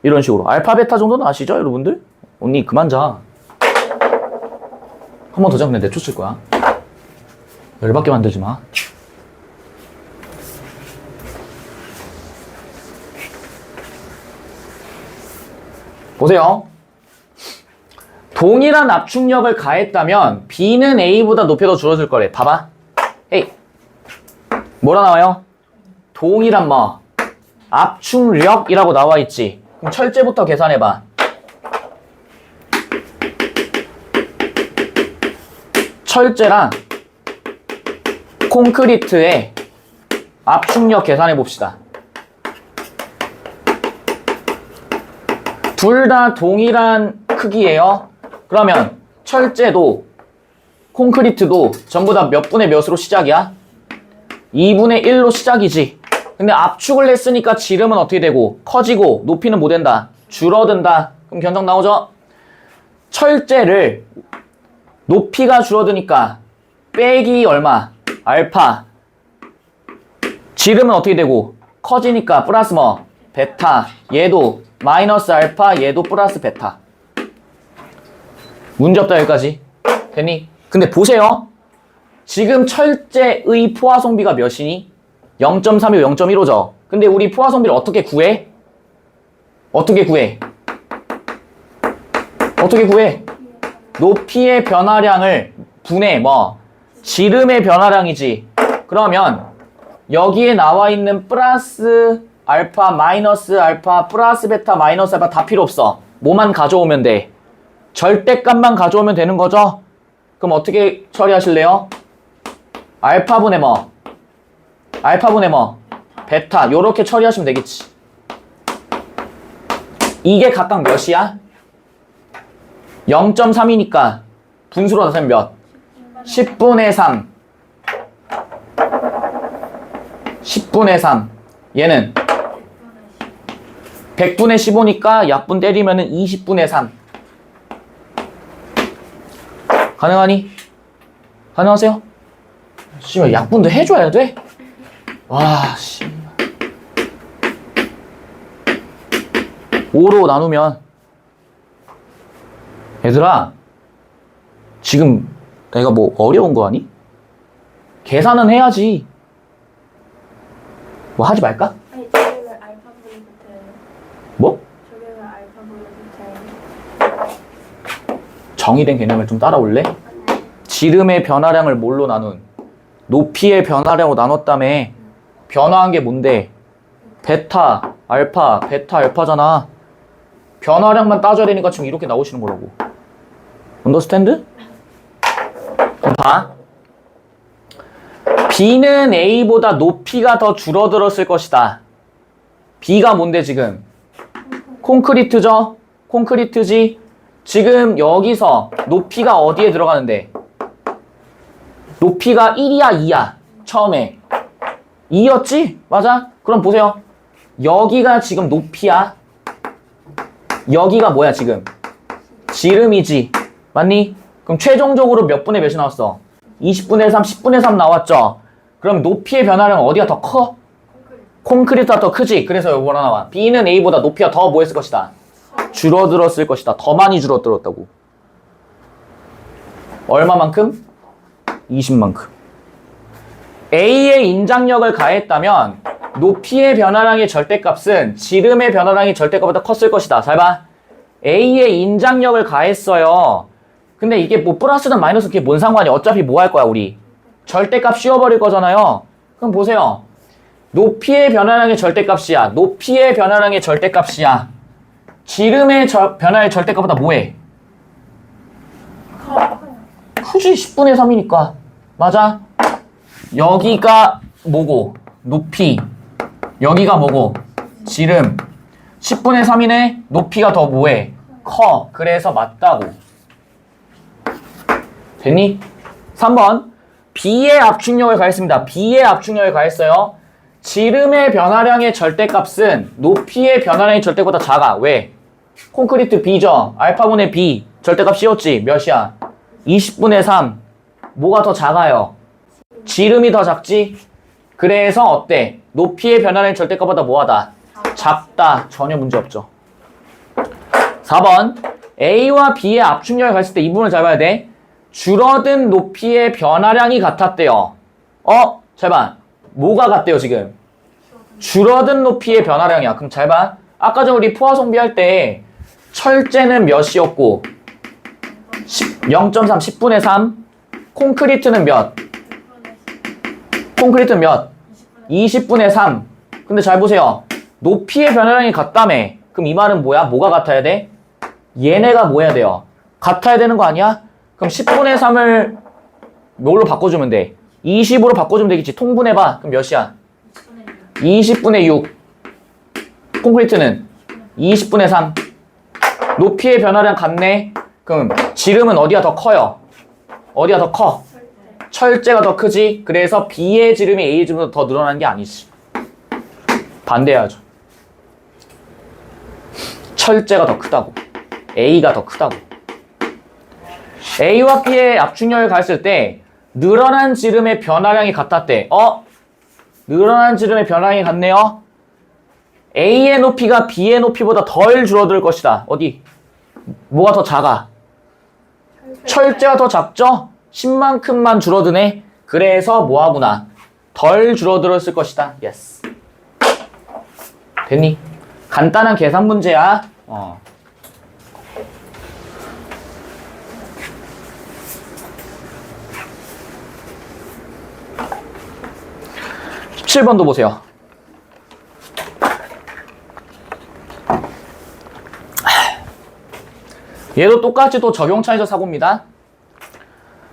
[SPEAKER 1] 이런 식으로. 알파, 베타 정도는 아시죠, 여러분들? 언니 그만 자. 한 번 더 잡으면 내쫓을 거야. 열받게 만들지 마. 보세요. 동일한 압축력을 가했다면 B는 A보다 높이가 더 줄어들 거래. 봐봐. 에이. 뭐라 나와요? 동일한 뭐? 압축력이라고 나와 있지. 그럼 철제부터 계산해봐. 철제랑 콘크리트의 압축력 계산해 봅시다. 둘 다 동일한 크기예요. 그러면 철제도 콘크리트도 전부 다 몇 분의 몇으로 시작이야? 2분의 1로 시작이지. 근데 압축을 했으니까 지름은 어떻게 되고 커지고 높이는 뭐 된다? 줄어든다. 그럼 견적 나오죠? 철제를 높이가 줄어드니까 빼기 얼마? 알파. 지름은 어떻게 되고 커지니까 플러스 뭐? 베타. 얘도 마이너스 알파, 얘도 플러스 베타. 문제 없다 여기까지. 됐니? 근데 보세요. 지금 철제의 포화송비가 몇이니? 0.35, 0.15죠. 근데 우리 포화송비를 어떻게 구해? 어떻게 구해? 높이의 변화량을 분해 뭐? 지름의 변화량이지. 그러면 여기에 나와 있는 플러스 알파, 마이너스 알파, 플러스 베타, 마이너스 알파 다 필요 없어. 뭐만 가져오면 돼? 절대값만 가져오면 되는 거죠? 그럼 어떻게 처리하실래요? 알파분의 뭐? 베타. 요렇게 처리하시면 되겠지. 이게 각각 몇이야? 0.3이니까 분수로 나타내면 몇? 10분의 3. 10분의 3. 얘는 100분의 15니까 약분 때리면은 20분의 3. 가능하니? 가능하세요? 씨발, 약분도 해줘야 돼? 와, 씨. 5로 나누면, 얘들아, 지금 내가 뭐 어려운 거 아니? 계산은 해야지. 뭐 하지 말까?
[SPEAKER 2] 아니 저게 왜 알파벳부터예요?
[SPEAKER 1] 뭐?
[SPEAKER 2] 저게 왜 알파벳부터예요?
[SPEAKER 1] 정의된 개념을 좀 따라올래? 지름의 변화량을 뭘로 나눈? 높이의 변화량으로 나눴다며. 변화한 게 뭔데? 베타, 알파잖아. 변화량만 따져야 되니까 지금 이렇게 나오시는 거라고. 언더스탠드? 그럼 봐. B는 A보다 높이가 더 줄어들었을 것이다. B가 뭔데 지금? 콘크리트죠? 콘크리트지? 지금 여기서 높이가 어디에 들어가는데? 높이가 1이야 2야? 처음에 2였지? 맞아? 그럼 보세요. 여기가 지금 높이야. 여기가 뭐야 지금? 지름이지. 맞니? 그럼 최종적으로 몇 분의 몇이 나왔어? 20분의 3, 10분의 3 나왔죠? 그럼 높이의 변화량은 어디가 더 커? 콘크리트가 더 크지? 그래서 여기 뭐라 나와? B는 A보다 높이가 더 뭐 했을 것이다? 줄어들었을 것이다. 더 많이 줄어들었다고. 얼마만큼? 20만큼. A의 인장력을 가했다면 높이의 변화량의 절대값은 지름의 변화량의 절대값보다 컸을 것이다. 잘 봐. A의 인장력을 가했어요. 근데 이게 뭐 플러스든 마이너스 그게 뭔 상관이? 어차피 뭐 할 거야 우리? 절대값 씌워버릴 거잖아요. 그럼 보세요. 높이의 변화량의 절대값이야. 높이의 변화량의 절대값이야. 지름의 변화의 절대값보다 뭐해? 크지. 10분의 3이니까. 맞아? 여기가 뭐고? 높이. 여기가 뭐고? 지름. 10분의 3이네? 높이가 더 뭐해? 커. 그래서 맞다고. 됐니? 3번. B의 압축력을 가했습니다. B의 압축력을 가했어요. 지름의 변화량의 절대값은 높이의 변화량의 절대보다 작아. 왜? 콘크리트 B죠. 알파분의 B. 절대값 씌웠지. 몇이야? 20분의 3. 뭐가 더 작아요? 지름이 더 작지? 그래서 어때? 높이의 변화량의 절대값보다 뭐하다? 작다. 전혀 문제 없죠. 4번. A와 B의 압축력을 가했을 때 이 부분을 잘 봐야 돼. 줄어든 높이의 변화량이 같았대요. 잘 봐. 뭐가 같대요 지금? 줄어든 높이의 변화량이야. 그럼 잘 봐. 아까 전 우리 포화성비 할 때 철제는 몇이었고 0.3, 10분의 3. 콘크리트는 몇? 콘크리트는 몇? 20분의 3. 근데 잘 보세요. 높이의 변화량이 같다며. 그럼 이 말은 뭐야? 뭐가 같아야 돼? 얘네가 뭐 해야 돼요? 같아야 되는 거 아니야? 그럼 10분의 3을 뭘로 바꿔주면 돼? 20으로 바꿔주면 되겠지. 통분해봐. 그럼 몇이야? 20분의 6. 콘크리트는 20분의 3. 높이의 변화량 같네. 그럼 지름은 어디가 더 커요? 어디가 더 커? 철제가 더 크지. 그래서 B의 지름이 A의 지름보다 더 늘어나는 게 아니지. 반대해야죠. 철제가 더 크다고. A가 더 크다고. A와 B의 압축력을 가했을 때 늘어난 지름의 변화량이 같았대. 늘어난 지름의 변화량이 같네요. A의 높이가 B의 높이보다 덜 줄어들 것이다. 어디? 뭐가 더 작아? 철제가 더 작죠? 10만큼만 줄어드네. 그래서 뭐하구나? 덜 줄어들었을 것이다. 예스. 됐니? 간단한 계산 문제야. 17번도 보세요. 얘도 똑같이 또 적용차에서 사고입니다.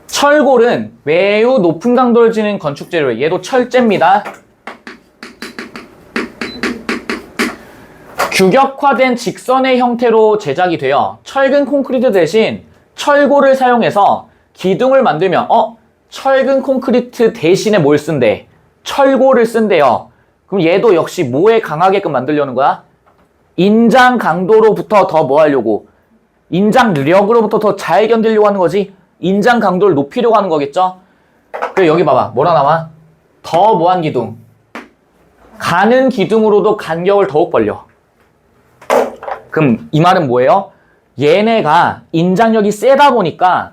[SPEAKER 1] 철골은 매우 높은 강도를 지닌 건축 재료예요. 얘도 철제입니다. 규격화된 직선의 형태로 제작이 되어 철근 콘크리트 대신 철골을 사용해서 기둥을 만들면 철근 콘크리트 대신에 뭘 쓴대? 철골을 쓴대요. 그럼 얘도 역시 뭐에 강하게끔 만들려는 거야? 인장 강도로부터 더 뭐 하려고? 인장력으로부터 더 잘 견디려고 하는 거지. 인장 강도를 높이려고 하는 거겠죠? 그래 여기 봐봐. 뭐라 나와? 더 뭐한 기둥? 가는 기둥으로도 간격을 더욱 벌려. 그럼 이 말은 뭐예요? 얘네가 인장력이 세다 보니까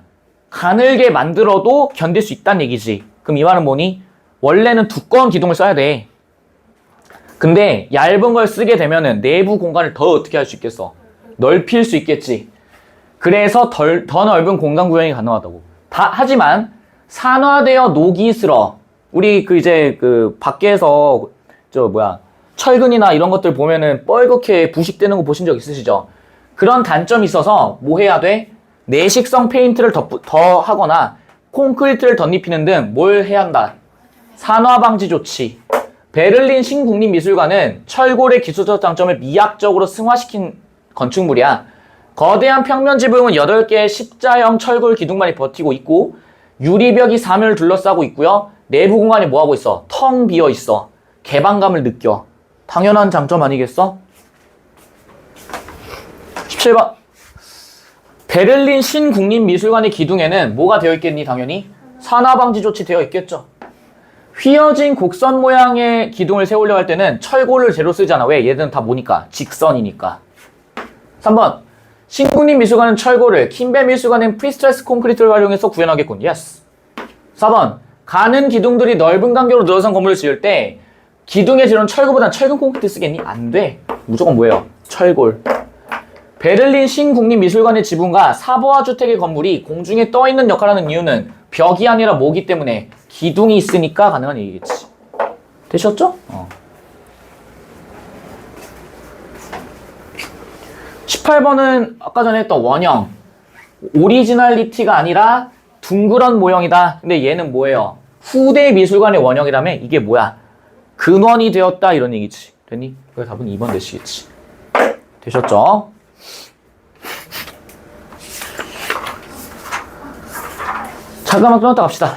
[SPEAKER 1] 가늘게 만들어도 견딜 수 있다는 얘기지. 그럼 이 말은 뭐니? 원래는 두꺼운 기둥을 써야 돼. 근데 얇은 걸 쓰게 되면은 내부 공간을 더 어떻게 할 수 있겠어? 넓힐 수 있겠지. 그래서 더 넓은 공간 구현이 가능하다고. 하지만 산화되어 녹이 슬어. 우리 밖에서 철근이나 이런 것들 보면은 뻘겋게 부식되는 거 보신 적 있으시죠? 그런 단점이 있어서 뭐 해야 돼? 내식성 페인트를 더 하거나 콘크리트를 덧입히는 등 뭘 해야 한다? 산화 방지 조치. 베를린 신국립미술관은 철골의 기술적 장점을 미학적으로 승화시킨 건축물이야. 거대한 평면 지붕은 8개의 십자형 철골 기둥만이 버티고 있고 유리벽이 사면을 둘러싸고 있고요. 내부 공간이 뭐하고 있어? 텅 비어 있어. 개방감을 느껴. 당연한 장점 아니겠어? 17번. 베를린 신국립미술관의 기둥에는 뭐가 되어 있겠니? 당연히 산화방지 조치 되어 있겠죠. 휘어진 곡선 모양의 기둥을 세우려 할 때는 철골을 재로 쓰잖아. 왜? 얘들은 다 뭐니까? 직선이니까. 3번. 신국립미술관은 철골을, 킴벨 미술관은 프리스트레스 콘크리트를 활용해서 구현하겠군. 예스. 4번. 가는 기둥들이 넓은 간격으로 늘어선 건물을 지을 때 기둥의 재료는 철골보다는 철근 콘크리트 쓰겠니? 안 돼. 무조건 뭐예요? 철골. 베를린 신국립미술관의 지붕과 사보아 주택의 건물이 공중에 떠있는 역할을 하는 이유는 벽이 아니라 뭐기 때문에? 기둥이 있으니까 가능한 얘기겠지. 되셨죠? 18번은 아까 전에 했던 원형. 오리지널리티가 아니라 둥그런 모형이다. 근데 얘는 뭐예요? 후대 미술관의 원형이라면 이게 뭐야? 근원이 되었다 이런 얘기지. 됐니? 그래서 답은 2번 되시겠지. 되셨죠? 잠깐만 좀 이따 갑시다.